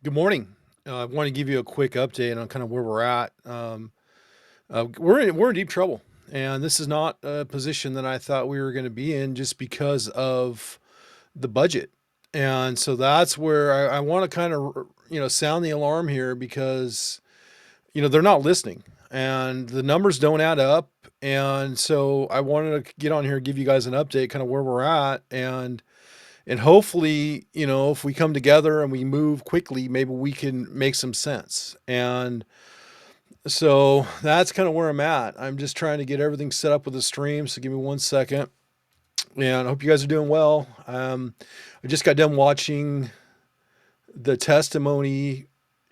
Good morning. I want to give you a quick update on kind of where we're at. We're in deep trouble, and this is not a position that I thought we were going to be in just because of the budget. And so that's where I want to kind of sound the alarm here because they're not listening, and the numbers don't add up. And so I wanted to get on here and give you guys an update, kind of where we're at, and hopefully, if we come together and we move quickly, maybe we can make some sense. And so that's kind of where I'm at. I'm just trying to get everything set up with the stream. So give me 1 second. And I hope you guys are doing well. I just got done watching the testimony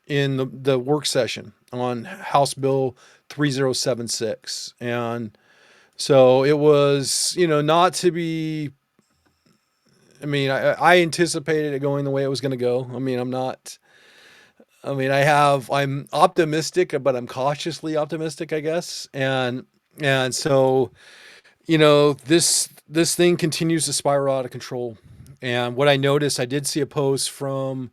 in the work session on House Bill 3076. And so it was, not to be. I anticipated it going the way it was going to go. I'm not. I'm optimistic, but I'm cautiously optimistic, I guess. And so, this thing continues to spiral out of control. And what I noticed, I did see a post from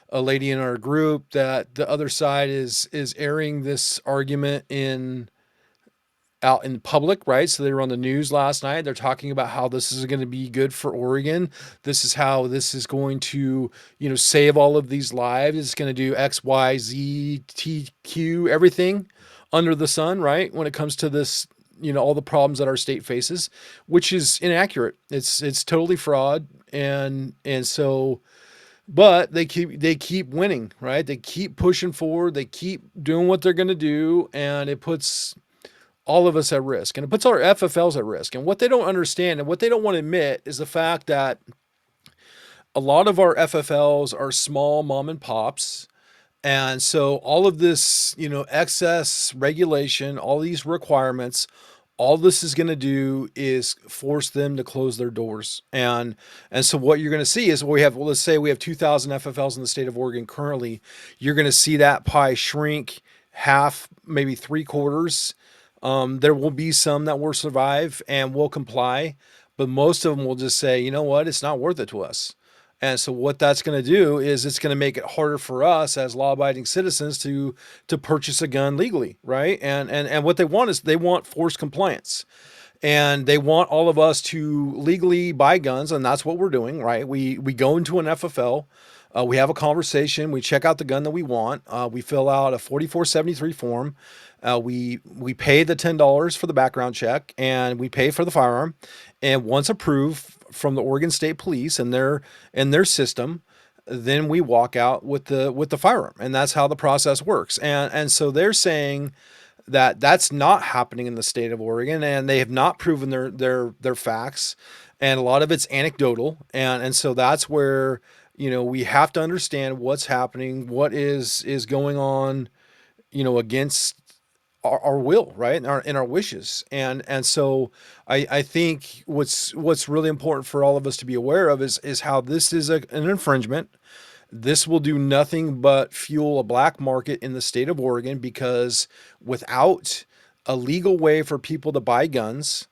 a lady in our group that the other side is airing this argument in out in public, right? So they were on the news last night. They're talking about how this is going to be good for Oregon. This is how this is going to, save all of these lives. It's going to do X, Y, Z, T, Q, everything under the sun, right? When it comes to this, all the problems that our state faces, which is inaccurate. It's totally fraud. And so, but they keep winning, right? They keep pushing forward. They keep doing what they're going to do, and it puts all of us at risk, and it puts our FFLs at risk. And what they don't understand and what they don't want to admit is the fact that a lot of our FFLs are small mom and pops. And so all of this, excess regulation, all these requirements, all this is going to do is force them to close their doors. And so what you're going to see is let's say we have 2,000 FFLs in the state of Oregon currently. You're going to see that pie shrink half, maybe three quarters. There will be some that will survive and will comply, but most of them will just say, you know what, it's not worth it to us. And so what that's going to do is it's going to make it harder for us as law-abiding citizens to purchase a gun legally, right? And what they want is they want forced compliance. And they want all of us to legally buy guns, and that's what we're doing, right? We go into an FFL, we have a conversation, we check out the gun that we want, we fill out a 4473 form, we pay the $10 for the background check, and we pay for the firearm, and once approved from the Oregon State Police and their system, then we walk out with the firearm, and that's how the process works. And so they're saying that that's not happening in the state of Oregon, and they have not proven their facts, and a lot of it's anecdotal, and so that's where we have to understand what's happening, what is going on, against our will, right, and our wishes, and so I think what's really important for all of us to be aware of is how this is an infringement. This will do nothing but fuel a black market in the state of Oregon, because without a legal way for people to buy guns,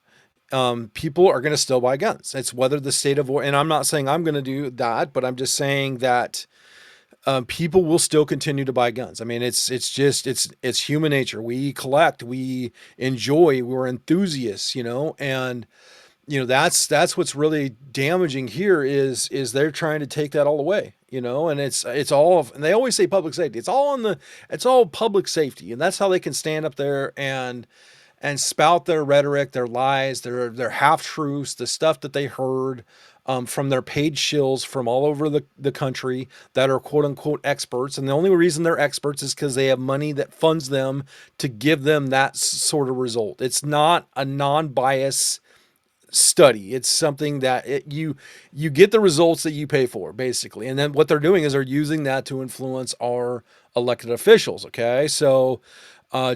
people are going to still buy guns. It's whether the state of Oregon, and I'm not saying I'm going to do that, but I'm just saying that people will still continue to buy guns. I mean, it's human nature. We collect, we enjoy, we're enthusiasts, and that's what's really damaging here is they're trying to take that all away, and it's all, and they always say public safety. It's all public safety, and that's how they can stand up there and spout their rhetoric, their lies, their half truths, the stuff that they heard from their paid shills from all over the country that are quote unquote experts. And the only reason they're experts is because they have money that funds them to give them that sort of result. It's not a non-bias study. It's something that you get the results that you pay for, basically. And then what they're doing is they're using that to influence our elected officials. Okay, so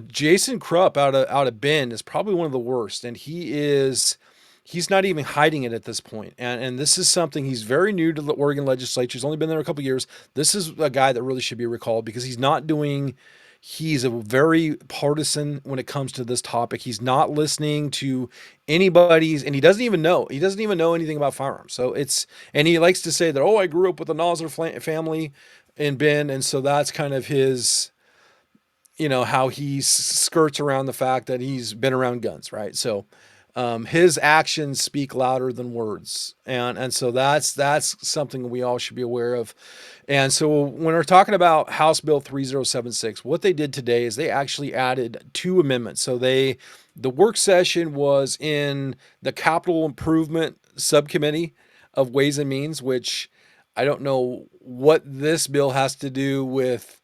Jason Krupp out of Bend is probably one of the worst, and he's not even hiding it at this point. And this is something, he's very new to the Oregon legislature. He's only been there a couple of years. This is a guy that really should be recalled because he's a very partisan when it comes to this topic. He's not listening to anybody's, and he doesn't even know anything about firearms. So and he likes to say that, oh, I grew up with a Nosler family. in Ben, and so that's kind of his, how he skirts around the fact that he's been around guns, right? So his actions speak louder than words, and so that's something we all should be aware of. And so when we're talking about House Bill 3076, what they did today is they actually added two amendments. So the work session was in the Capital Improvement Subcommittee of Ways and Means, which I don't know what this bill has to do with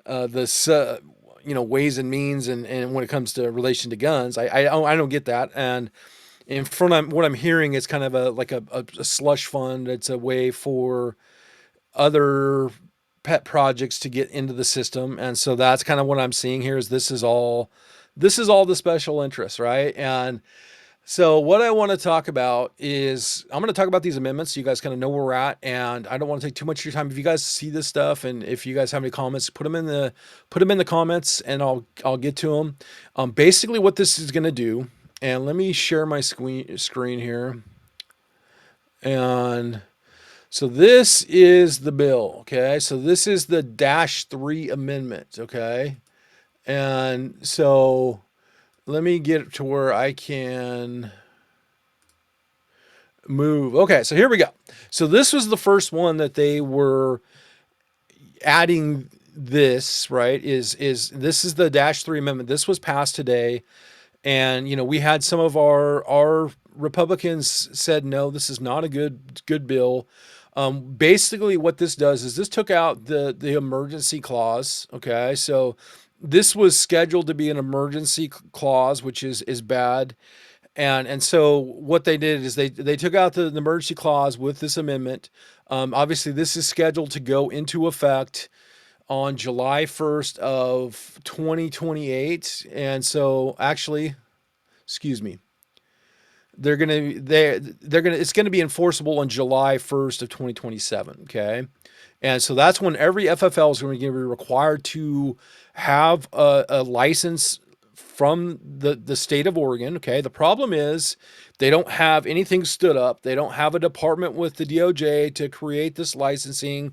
the Ways and Means, and when it comes to relation to guns. I don't get that. And in front of what I'm hearing is kind of a slush fund. It's a way for other pet projects to get into the system. And so that's kind of what I'm seeing here is this is all the special interest, right? And so what I want to talk about is I'm going to talk about these amendments so you guys kind of know where we're at, and I don't want to take too much of your time. If you guys see this stuff and if you guys have any comments, put them in the comments, and I'll get to them. Basically what this is going to do, and let me share my screen here. And so this is the bill, okay? So this is the -3 amendment, okay? And so let me get to where I can move. Okay, so here we go. So this was the first one that they were adding this, right? Is this is the -3 amendment. This was passed today. And we had some of our Republicans said no, this is not a good bill. Basically, what this does is this took out the emergency clause. Okay, so this was scheduled to be an emergency clause, which is bad. And so what they did is they took out the emergency clause with this amendment. Obviously, this is scheduled to go into effect on July 1st of 2028. And so actually, excuse me, it's going to be enforceable on July 1st of 2027. Okay. And so that's when every FFL is going to be required to have a license from the state of Oregon. Okay. The problem is they don't have anything stood up. They don't have a department with the DOJ to create this licensing,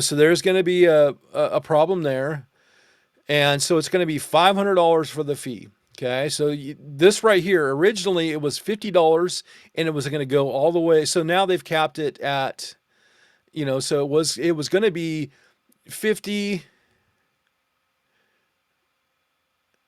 so there's going to be a problem there. And so it's going to be $500 for the fee. Okay. So this right here, originally it was $50 and it was going to go all the way. So now they've capped it at, so it was going to be 50.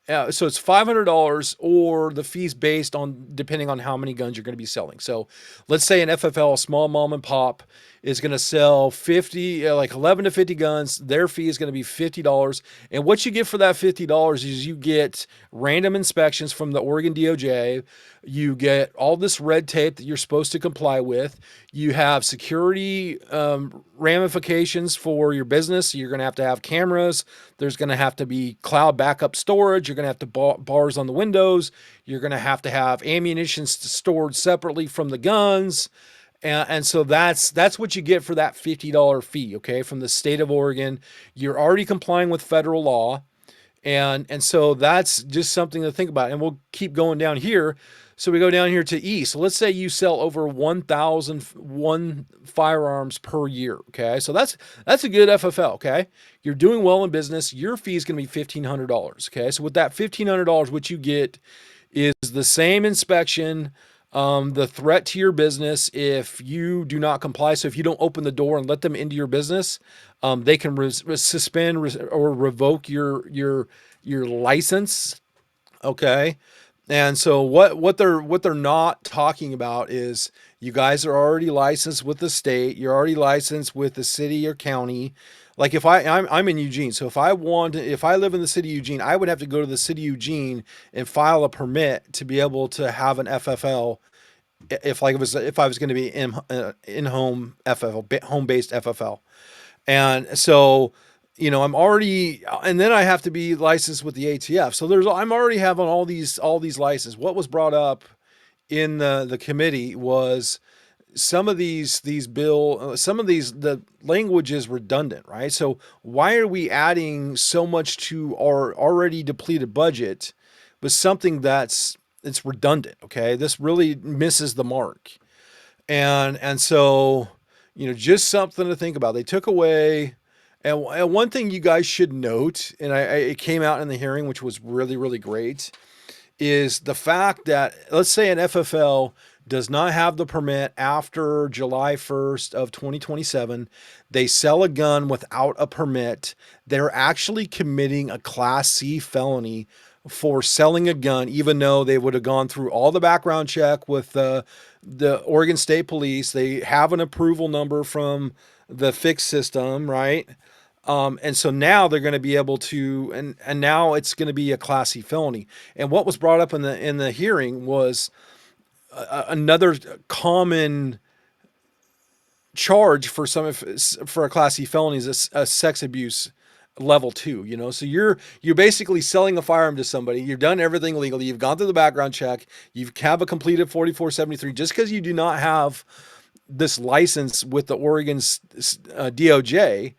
So it's $500 or the fees based on depending on how many guns you're going to be selling. So let's say an FFL, a small mom and pop, is going to sell 50, like 11 to 50 guns. Their fee is going to be $50. And what you get for that $50 is you get random inspections from the Oregon DOJ. You get all this red tape that you're supposed to comply with. You have security ramifications for your business. You're going to have cameras. There's going to have to be cloud backup storage. You're going to have to bars on the windows. You're going to have ammunition stored separately from the guns. And so that's what you get for that $50 fee, okay, from the state of Oregon. You're already complying with federal law. And so that's just something to think about. And we'll keep going down here. So we go down here to E. So let's say you sell over 1,001 firearms per year. Okay. So that's a good FFL. Okay. You're doing well in business. Your fee is going to be $1,500. Okay. So with that $1,500, what you get is the same inspection, the threat to your business if you do not comply. So if you don't open the door and let them into your business, they can suspend or revoke your license. Okay. And so what they're not talking about is you guys are already licensed with the state. You're already licensed with the city or county. Like if I'm in Eugene, so if I live in the city of Eugene, I would have to go to the city of Eugene and file a permit to be able to have an FFL. If I was going to be in home FFL, home based FFL. And so, I'm already, and then I have to be licensed with the ATF. So I'm already having all these licenses. What was brought up in the committee was some of the language is redundant, right? So why are we adding so much to our already depleted budget with something it's redundant? Okay. This really misses the mark. And so, just something to think about. They took away And one thing you guys should note, and it came out in the hearing, which was really, really great, is the fact that, let's say an FFL does not have the permit after July 1st of 2027. They sell a gun without a permit. They're actually committing a Class C felony for selling a gun, even though they would have gone through all the background check with the Oregon State Police. They have an approval number from the fix system, right? And so now they're going to be able to, and now it's going to be a Class C felony. And what was brought up in the hearing was another common charge for for a Class C felony is a sex abuse level 2. So you're basically selling a firearm to somebody. You've done everything legally. You've gone through the background check. You have a completed 4473. Just because you do not have this license with the Oregon's DOJ,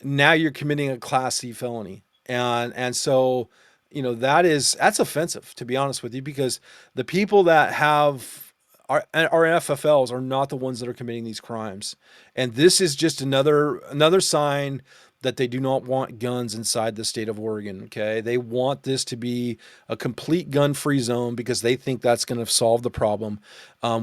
now you're committing a Class C felony. And so, that's offensive, to be honest with you, because the people that have our FFLs are not the ones that are committing these crimes. And this is just another sign that they do not want guns inside the state of Oregon. Okay. They want this to be a complete gun-free zone because they think that's going to solve the problem.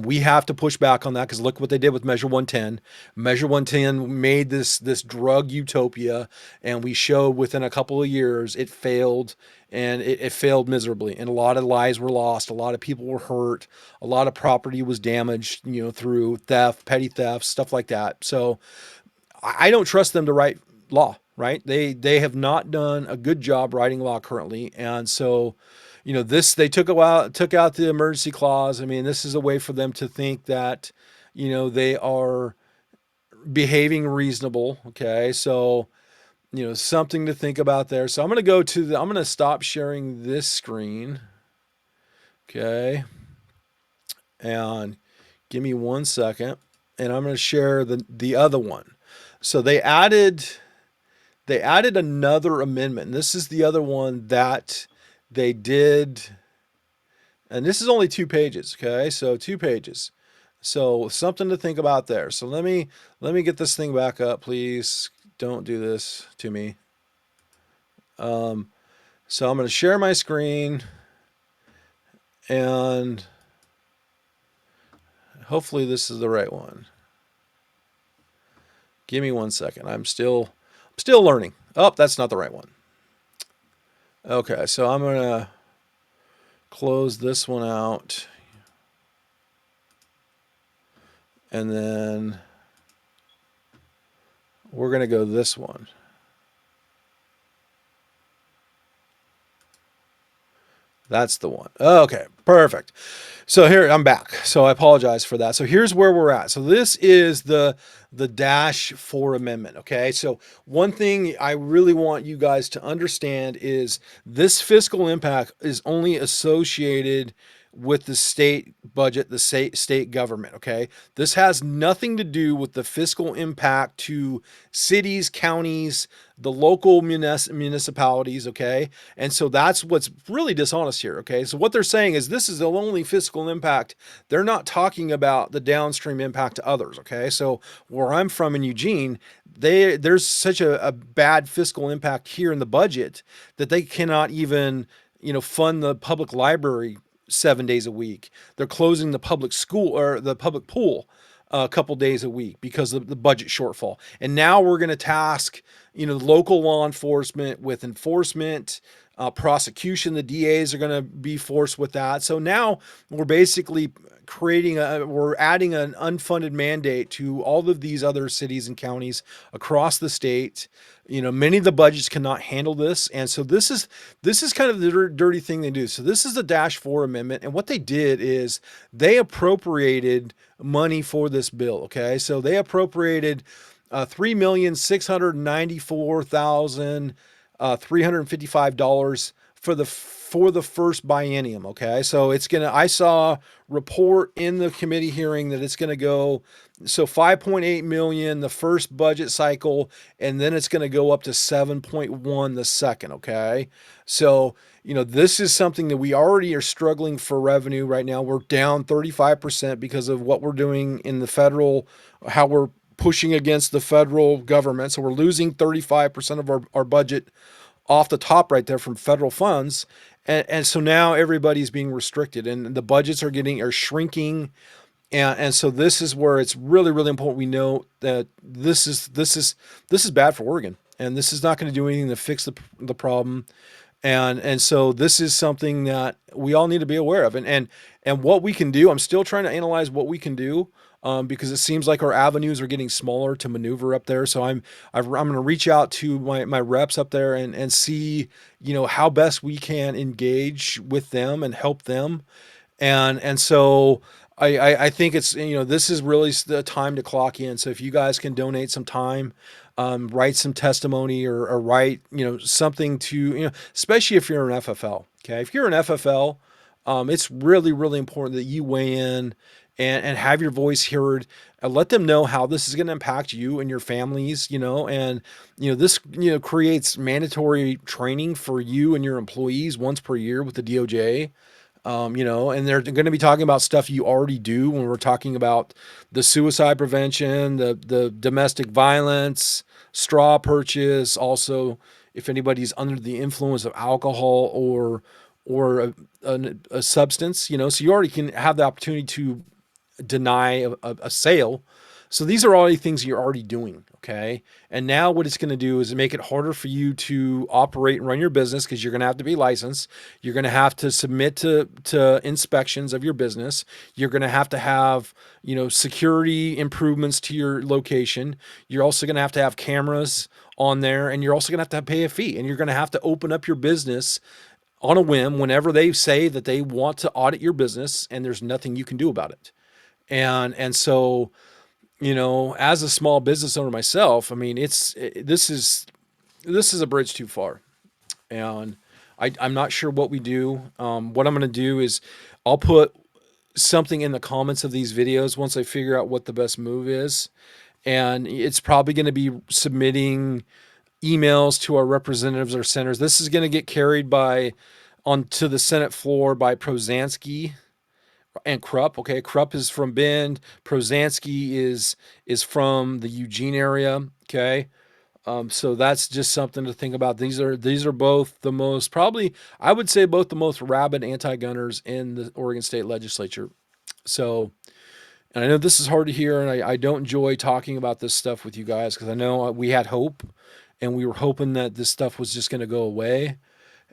We have to push back on that because look what they did with Measure 110. Measure 110 made this drug utopia, and we showed within a couple of years it failed, and it failed miserably. And a lot of lives were lost. A lot of people were hurt. A lot of property was damaged, through theft, petty theft, stuff like that. So I don't trust them to write law, right? They have not done a good job writing law currently. And so, they took out the emergency clause. I mean, this is a way for them to think that, they are behaving reasonable. Okay. So, something to think about there. So I'm going to stop sharing this screen. Okay. And give me 1 second. And I'm going to share the other one. So they added another amendment. And this is the other one that they did. And this is only 2 pages. Okay. So 2 pages. So something to think about there. So let me get this thing back up, please. Don't do this to me. So I'm going to share my screen, and hopefully this is the right one. Give me 1 second. I'm still learning. Oh, that's not the right one. Okay, so I'm going to close this one out. And then we're going to go this one. That's the one. Okay, perfect. So here, I'm back. So I apologize for that. So here's where we're at. So this is the -4 amendment. Okay. So one thing I really want you guys to understand is this fiscal impact is only associated with the state budget, the state government. Okay. This has nothing to do with the fiscal impact to cities, counties, the local municipalities. Okay. And so that's what's really dishonest here. Okay. So what they're saying is this is the only fiscal impact. They're not talking about the downstream impact to others. Okay. So where I'm from in Eugene, there's such a bad fiscal impact here in the budget that they cannot even, fund the public library 7 days a week. They're closing the public school or the public pool a couple days a week because of the budget shortfall. And now we're going to task, local law enforcement with enforcement, prosecution. The DAs are going to be forced with that. So now we're basically we're adding an unfunded mandate to all of these other cities and counties across the state. Many of the budgets cannot handle this. And so this is kind of the dirty thing they do. So this is the -4 amendment. And what they did is they appropriated money for this bill. Okay. So they appropriated $3,694,355 for the first biennium. Okay. So I saw report in the committee hearing that it's going to go, so 5.8 million the first budget cycle, and then it's going to go up to 7.1 the second. Okay. So, this is something that we already are struggling for revenue right now. We're down 35% because of what we're doing in the federal, how we're pushing against the federal government. So we're losing 35% of our budget off the top right there from federal funds. And so now everybody's being restricted and the budgets are shrinking. And so this is where it's really, really important. We know that this is bad for Oregon, and this is not going to do anything to fix the problem. And so this is something that we all need to be aware of, and what we can do. I'm still trying to analyze what we can do, because it seems like our avenues are getting smaller to maneuver up there. So I'm going to reach out to my reps up there and see, how best we can engage with them and help them. And so I think it's, this is really the time to clock in. So if you guys can donate some time, write some testimony, or write, something to, especially if you're an FFL. Okay. If you're an FFL, it's really, really important that you weigh in and have your voice heard, and let them know how this is going to impact you and your families, and, this, creates mandatory training for you and your employees once per year with the DOJ. And they're going to be talking about stuff you already do when we're talking about the suicide prevention, the domestic violence, straw purchase. Also, if anybody's under the influence of alcohol or a substance, so you already can have the opportunity to deny a sale. So these are all the things you're already doing. Okay. And now what it's going to do is make it harder for you to operate and run your business, because you're going to have to be licensed. You're going to have to submit to inspections of your business. You're going to have, security improvements to your location. You're also going to have cameras on there, and you're also going to have to pay a fee, and you're going to have to open up your business on a whim whenever they say that they want to audit your business, and there's nothing you can do about it. And so, as a small business owner myself, I mean, this is a bridge too far, and I'm not sure what we do. What I'm going to do is I'll put something in the comments of these videos once I figure out what the best move is, and it's probably going to be submitting emails to our representatives or senators. This is going to get carried onto the Senate floor by Prozansky and Krupp. Okay, Krupp is from Bend. Prozansky is from the Eugene area. Okay, so that's just something to think about. These are both the most, probably, I would say, both the most rabid anti-gunners in the Oregon State Legislature. So, and I know this is hard to hear, and I don't enjoy talking about this stuff with you guys, because I know we had hope, and we were hoping that this stuff was just going to go away,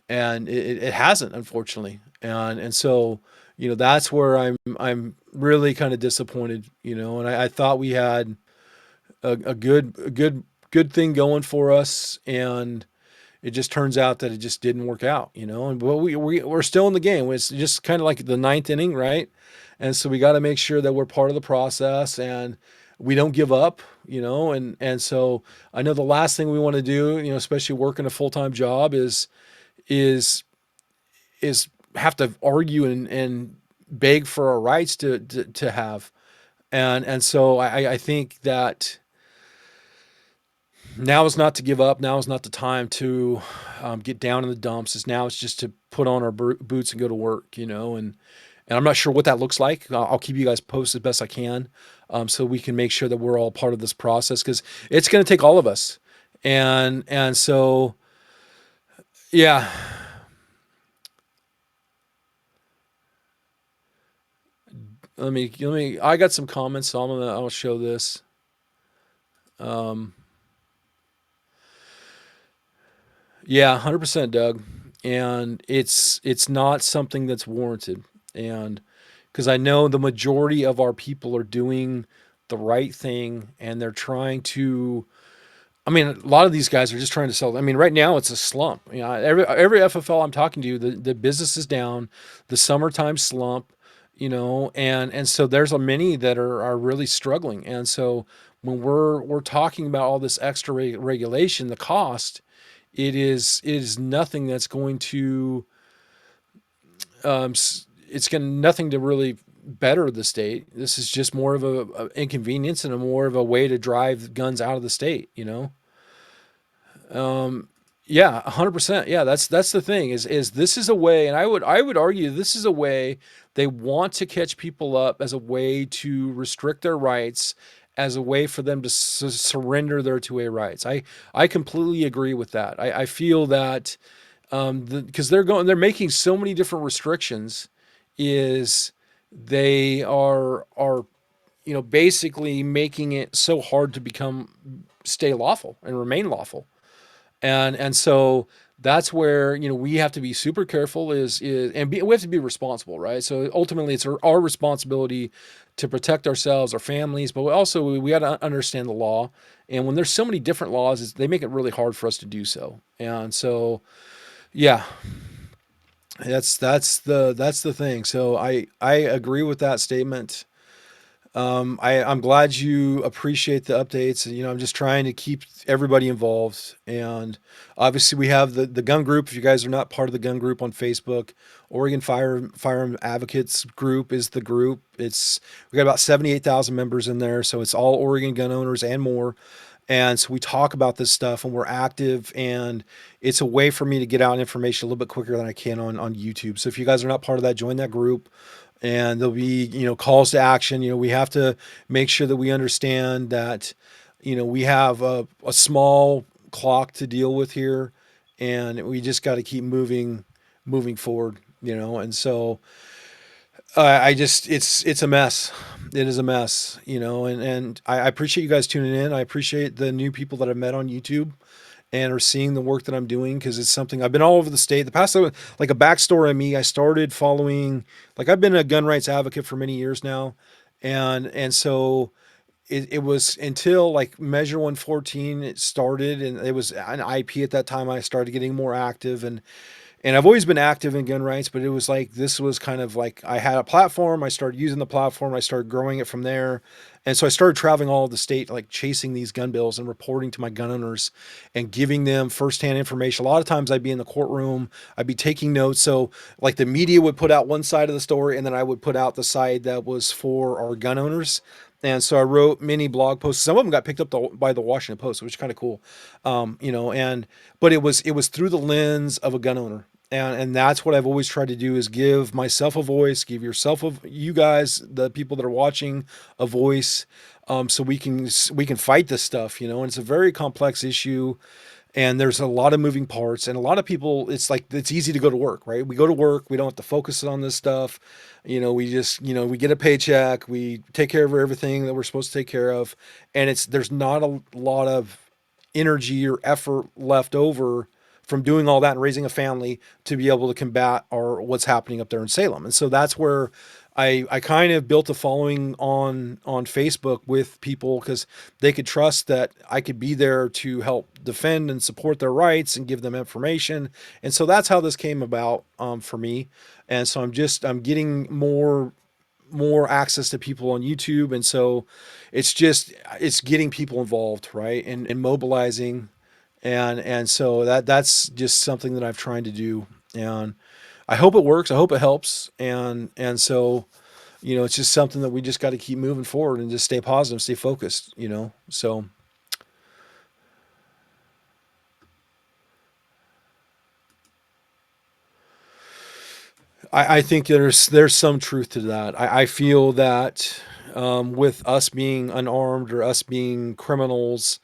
and it hasn't, unfortunately. And so, that's where I'm really kind of disappointed, and I thought we had a good thing going for us, and it just turns out that it just didn't work out, and but we're still in the game. It's just kind of like the ninth inning, right? And so we got to make sure that we're part of the process, and we don't give up, and so I know the last thing we want to do, especially working a full-time job, is have to argue and beg for our rights to have. And so I think that now is not to give up. Now is not the time to get down in the dumps. It's just to put on our boots and go to work, and I'm not sure what that looks like. I'll keep you guys posted best I can, so we can make sure that we're all part of this process, because it's going to take all of us. And so, yeah. I got some comments, so I'll show this. Yeah, 100%, Doug. And it's not something that's warranted. And because I know the majority of our people are doing the right thing, and they're trying to, I mean, a lot of these guys are just trying to sell. I mean, right now it's a slump. Every FFL I'm talking to, the business is down, the summertime slump, and so there's a many that are really struggling. And so when we're talking about all this extra regulation, the cost, it is nothing that's going to, it's going nothing to really better the state. This is just more of a inconvenience and a more of a way to drive guns out of the state. Yeah, 100%. Yeah, that's the thing, is this is a way, and I would argue this is a way they want to catch people up, as a way to restrict their rights, as a way for them to surrender their 2A rights. I completely agree with that. I feel that because they're making so many different restrictions, is they are basically making it so hard to stay lawful and remain lawful. And so that's where we have to be super careful, we have to be responsible, right? So ultimately it's our responsibility to protect ourselves, our families, but we got to understand the law. And when there's so many different laws, they make it really hard for us to do so. And so yeah, that's the thing. So I agree with that statement. I'm glad you appreciate the updates. I'm just trying to keep everybody involved. And obviously, we have the gun group. If you guys are not part of the gun group on Facebook, Oregon Firearm Advocates group is the group. We got about 78,000 members in there, so it's all Oregon gun owners and more. And so we talk about this stuff and we're active, and it's a way for me to get out information a little bit quicker than I can on YouTube. So if you guys are not part of that, join that group, and there'll be, calls to action. We have to make sure that we understand that, we have a small clock to deal with here, and we just got to keep moving forward, and so I just it's a mess. It is a mess, and I appreciate you guys tuning in. I appreciate the new people that I've met on YouTube and are seeing the work that I'm doing, because it's something I've been all over the state. The past, like a backstory on me, I started following, like I've been a gun rights advocate for many years now, and so it was until like Measure 114 it started, and it was an IP at that time. I started getting more active, and I've always been active in gun rights, but it was like this was kind of like I had a platform. I started using the platform. I started growing it from there. And so I started traveling all of the state, like chasing these gun bills and reporting to my gun owners and giving them firsthand information. A lot of times I'd be in the courtroom, I'd be taking notes. So, like, the media would put out one side of the story, and then I would put out the side that was for our gun owners. And so I wrote many blog posts. Some of them got picked up by the Washington Post, which is kind of cool. And but it was through the lens of a gun owner, and that's what I've always tried to do, is give myself a voice, give you guys, the people that are watching, a voice, so we can fight this stuff, and it's a very complex issue, and there's a lot of moving parts, and a lot of people, it's like it's easy to go to work, right? We go to work, we don't have to focus on this stuff, we just we get a paycheck, we take care of everything that we're supposed to take care of, and there's not a lot of energy or effort left over from doing all that and raising a family to be able to combat what's happening up there in Salem. And so that's where I kind of built a following on Facebook with people, because they could trust that I could be there to help defend and support their rights and give them information. And so that's how this came about, for me. And so I'm getting more access to people on YouTube. And so it's getting people involved, right? And mobilizing. And so that's just something that I've tried to do. And I hope it works. I hope it helps. And so, it's just something that we just got to keep moving forward and just stay positive, stay focused, so. I think there's some truth to that. I feel that, with us being unarmed or us being criminals,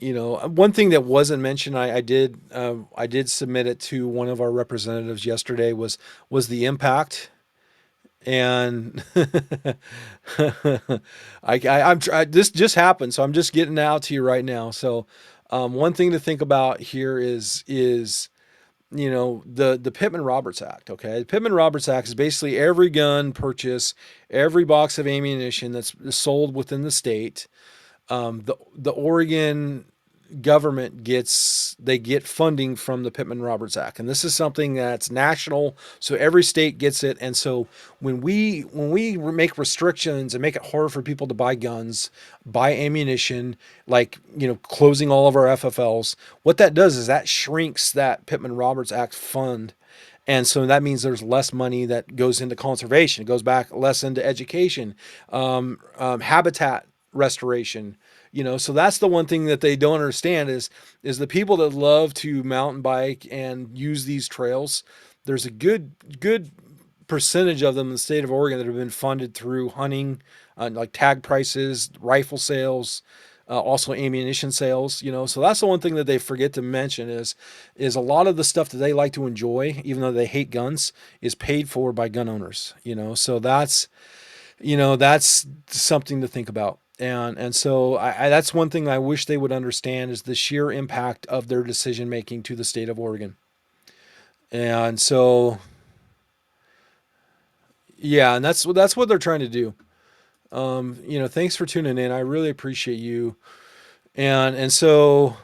one thing that wasn't mentioned, I did submit it to one of our representatives yesterday, was the impact. And this just happened, so I'm just getting out to you right now. So, one thing to think about here is the Pittman Roberts Act. Okay, the Pittman Roberts Act is basically every gun purchase, every box of ammunition that's sold within the state. The Oregon government get funding from the Pittman Roberts Act, and this is something that's national, so every state gets it. And so when we make restrictions and make it harder for people to buy guns, buy ammunition, like closing all of our FFLs, what that does is that shrinks that Pittman Roberts Act fund. And so that means there's less money that goes into conservation. It goes back less into education, habitat restoration. So that's the one thing that they don't understand is the people that love to mountain bike and use these trails. There's a good percentage of them in the state of Oregon that have been funded through hunting, like tag prices, rifle sales, also ammunition sales. So that's the one thing that they forget to mention is a lot of the stuff that they like to enjoy, even though they hate guns, is paid for by gun owners. So that's something to think about. And so that's one thing I wish they would understand is the sheer impact of their decision making to the state of Oregon. And so, yeah, and that's what they're trying to do. Thanks for tuning in. I really appreciate you. And so,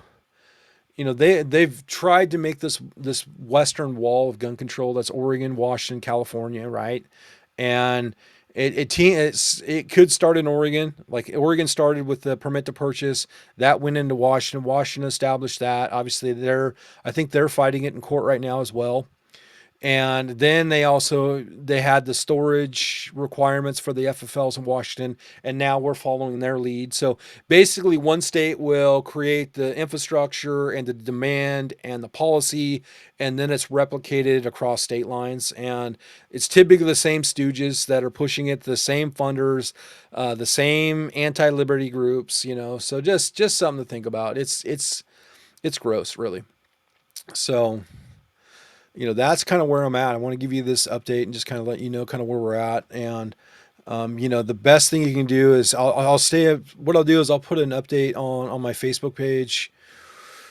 they've tried to make this western wall of gun control. That's Oregon, Washington, California, right? And it could start in Oregon. Like Oregon started with the permit to purchase. That went into Washington. Washington established that. Obviously, I think they're fighting it in court right now as well. And then they had the storage requirements for the FFLs in Washington, and now we're following their lead. So basically, one state will create the infrastructure and the demand and the policy, and then it's replicated across state lines. And it's typically the same stooges that are pushing it, the same funders, the same anti-liberty groups. So just something to think about. It's gross, really. So that's kind of where I'm at. I want to give you this update and just kind of let you know kind of where we're at. And, the best thing you can do is what I'll do is I'll put an update on my Facebook page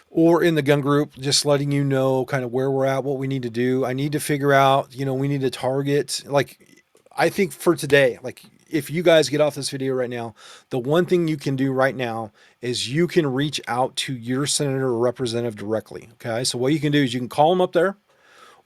or in the gun group, just letting you know kind of where we're at, what we need to do. I need to figure out, we need to target, like, I think for today, like if you guys get off this video right now, the one thing you can do right now is you can reach out to your senator or representative directly. Okay. So what you can do is you can call them up there,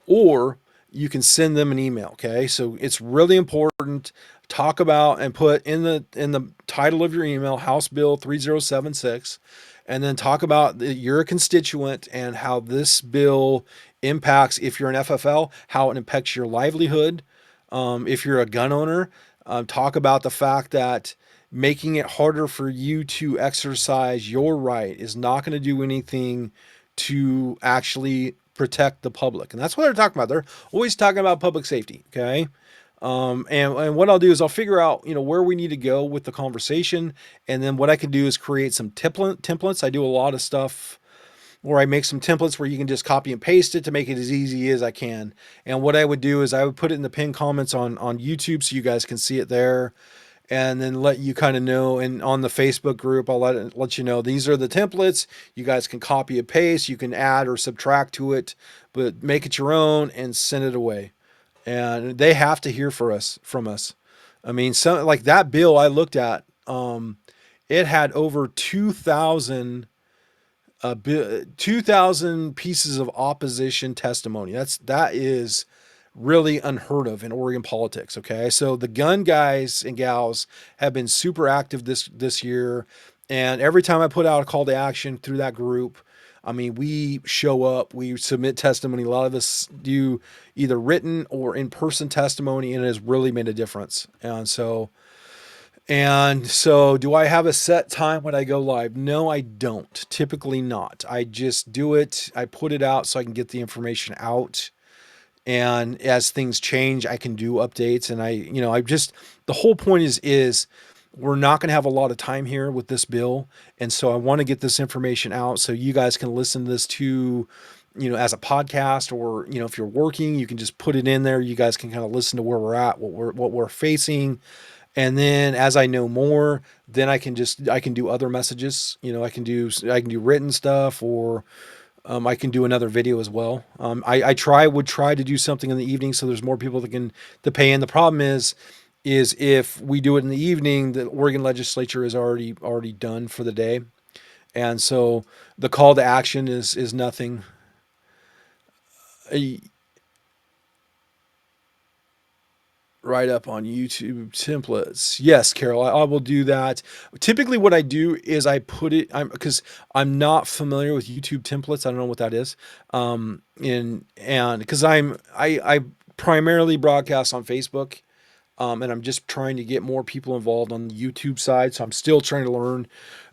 or you can send them an email. Okay. So it's really important. Talk about and put in the title of your email, House Bill 3076, and then talk about you're a constituent and how this bill impacts, if you're an FFL, how it impacts your livelihood. If you're a gun owner, talk about the fact that making it harder for you to exercise your right is not going to do anything to actually protect the public. And that's what they're talking about. They're always talking about public safety. Okay. And what I'll do is I'll figure out, where we need to go with the conversation. And then what I can do is create some templates. I do a lot of stuff where I make some templates where you can just copy and paste it to make it as easy as I can. And what I would do is I would put it in the pinned comments on YouTube so you guys can see it there, and then let you kind of know. And on the Facebook group, I'll let you know these are the templates. You guys can copy and paste. You can add or subtract to it, but make it your own and send it away. And they have to hear from us. I mean, some like that bill I looked at, it had over 2,000 pieces of opposition testimony. That is really unheard of in Oregon politics. Okay, so the gun guys and gals have been super active this year, and every time I put out a call to action through that group, I mean, we show up, we submit testimony. A lot of us do either written or in person testimony, and it has really made a difference. And so, do I have a set time when I go live? No, I don't. Typically not. I just do it. I put it out so I can get the information out. And as things change, I can do updates. And the whole point is we're not going to have a lot of time here with this bill. And so I want to get this information out so you guys can listen to this as a podcast, or, if you're working, you can just put it in there. You guys can kind of listen to where we're at, what we're facing. And then as I know more, then I can do other messages. I can do written stuff, or I can do another video as well. I would try to do something in the evening so there's more people to pay in. The problem is if we do it in the evening, the Oregon legislature is already done for the day, and so the call to action is nothing. Right up on YouTube templates. Yes, Carol, I will do that. Typically what I do is I put it, because I'm not familiar with YouTube templates. I don't know what that is. And because I primarily broadcast on Facebook, and I'm just trying to get more people involved on the YouTube side. So I'm still trying to learn.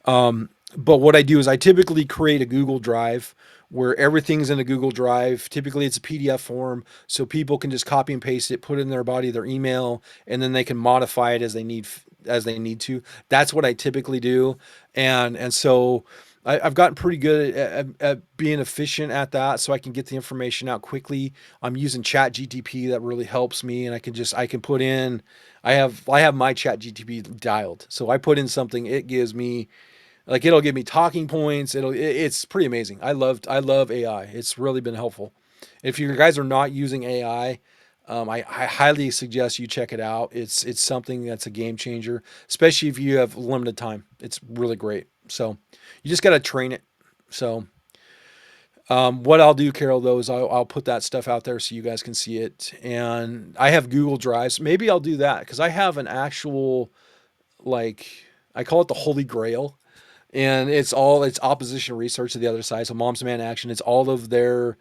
But what I do is I typically create a Google Drive where everything's in a Google Drive. Typically, it's a PDF form, so people can just copy and paste it, put it in their body, their email, and then they can modify it as they need to. That's what I typically do, and so I've gotten pretty good at being efficient at that, so I can get the information out quickly. I'm using Chat GTP that really helps me, and I can put in. I have my Chat GTP dialed, so I put in something, it gives me like it'll give me talking points. It's pretty amazing. I love AI. It's really been helpful. If you guys are not using AI, I highly suggest you check it out. It's something that's a game changer, especially if you have limited time. It's really great. So you just got to train it. So what I'll do, Carol, though, is I'll put that stuff out there so you guys can see it. And I have Google Drives. Maybe I'll do that because I have an actual, like, I call it the Holy Grail, and it's opposition research to the other side. So Moms Demand Action. It's all of their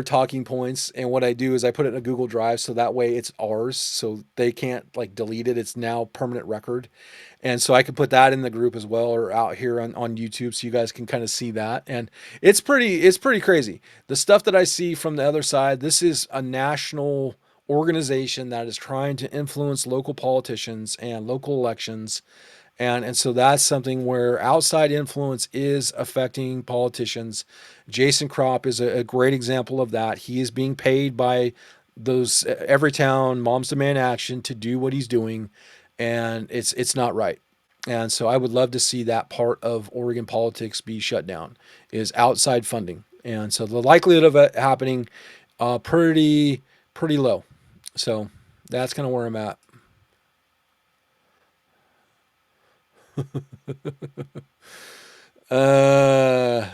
talking points, and what I do is I put it in a Google Drive so that way it's ours, so they can't like delete it. It's now permanent record, and so I can put that in the group as well, or out here on YouTube, so you guys can kind of see that. And it's pretty crazy the stuff that I see from the other side. This is a national organization that is trying to influence local politicians and local elections, and so that's something where outside influence is affecting politicians. Jason Crop is a great example of that. He is being paid by those Everytown Moms Demand Action to do what he's doing, and it's not right. And so I would love to see that part of Oregon politics be shut down, is outside funding. And so the likelihood of it happening, pretty low. So that's kind of where I'm at. Uh,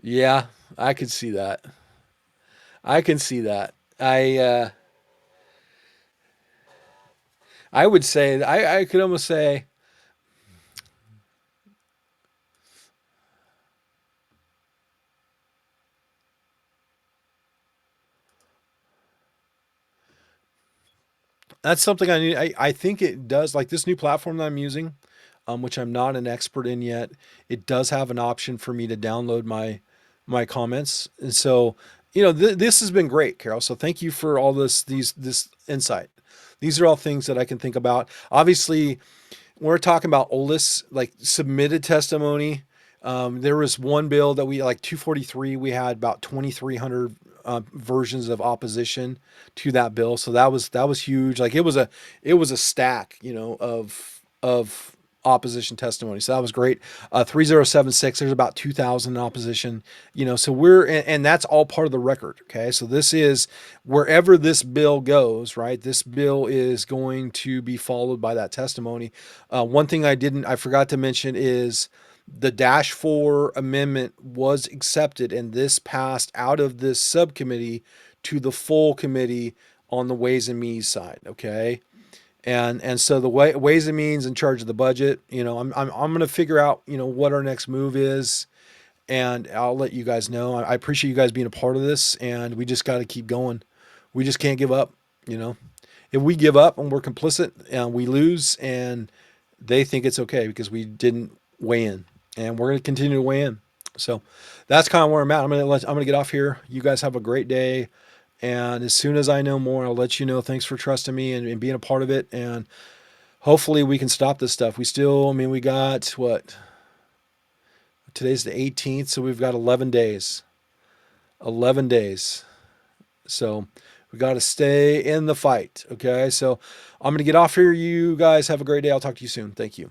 yeah, I could see that. I can see that. I would say I could almost say that's something I need. I think it does, like this new platform that I'm using, which I'm not an expert in yet. It does have an option for me to download my comments, and so this has been great, Carol. So thank you for all this insight. These are all things that I can think about. Obviously, we're talking about oldest, like submitted testimony. There was one bill that we like 243. We had about 2,300 versions of opposition to that bill, so that was huge. Like it was a stack, of opposition testimony. So that was great. 3076. There's about 2,000 in opposition. So and that's all part of the record. Okay, so this is wherever this bill goes, right? This bill is going to be followed by that testimony. One thing I forgot to mention is the Dash 4 amendment was accepted, and this passed out of this subcommittee to the full committee on the Ways and Means side. Okay. And so the Ways and Means in charge of the budget. I'm going to figure out what our next move is, and I'll let you guys know. I appreciate you guys being a part of this, and we just got to keep going. We just can't give up. You know, if we give up and we're complicit and we lose, and they think it's okay because we didn't weigh in, and we're going to continue to weigh in. So that's kind of where I'm at. I'm gonna get off here. You guys have a great day. And as soon as I know more, I'll let you know. Thanks for trusting me and being a part of it. And hopefully we can stop this stuff. We got what? Today's the 18th, so we've got 11 days. 11 days. So we got to stay in the fight. Okay. So I'm going to get off here. You guys have a great day. I'll talk to you soon. Thank you.